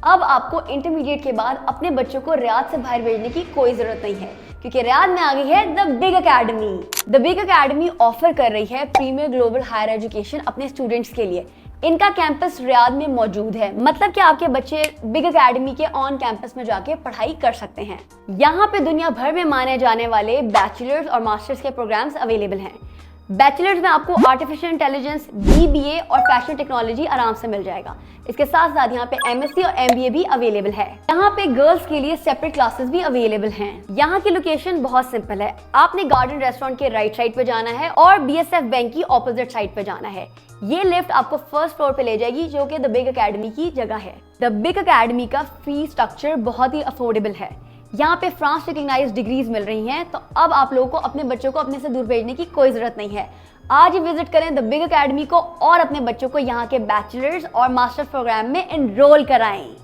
अब आपको इंटरमीडिएट के बाद अपने बच्चों को रियाद से बाहर भेजने की कोई जरूरत नहीं है, क्योंकि रियाद में आ गई है the big academy. The big academy offer कर रही है प्रीमियर ग्लोबल हायर एजुकेशन अपने स्टूडेंट्स के लिए। इनका कैंपस रियाद में मौजूद है, मतलब कि आपके बच्चे बिग अकेडमी के ऑन कैंपस में जाके पढ़ाई कर सकते हैं। यहाँ पे दुनिया भर में माने जाने वाले बैचलर्स और मास्टर्स के प्रोग्राम्स अवेलेबल हैं। बैचलर्स में आपको आर्टिफिशियल इंटेलिजेंस, BBA और फैशन टेक्नोलॉजी आराम से मिल जाएगा। इसके साथ साथ यहाँ पे MSc और MBA भी अवेलेबल है। यहाँ पे गर्ल्स के लिए सेपरेट क्लासेस भी अवेलेबल हैं। यहाँ की लोकेशन बहुत सिंपल है, आपने गार्डन रेस्टोरेंट के राइट साइड पे जाना है और BSF बैंक की ऑपोजिट साइड पे जाना है। ये लिफ्ट आपको फर्स्ट फ्लोर पे ले जाएगी, जो कि द बिग अकेडमी की जगह है। द बिग अकेडमी का फी स्ट्रक्चर बहुत ही अफोर्डेबल है। यहाँ पे फ्रांस रिकॉग्नाइज्ड डिग्रीज मिल रही हैं, तो अब आप लोगों को अपने बच्चों को अपने से दूर भेजने की कोई जरूरत नहीं है। आज ही विजिट करें द बिग अकेडमी को और अपने बच्चों को यहाँ के बैचलर्स और मास्टर्स प्रोग्राम में एनरोल कराएं।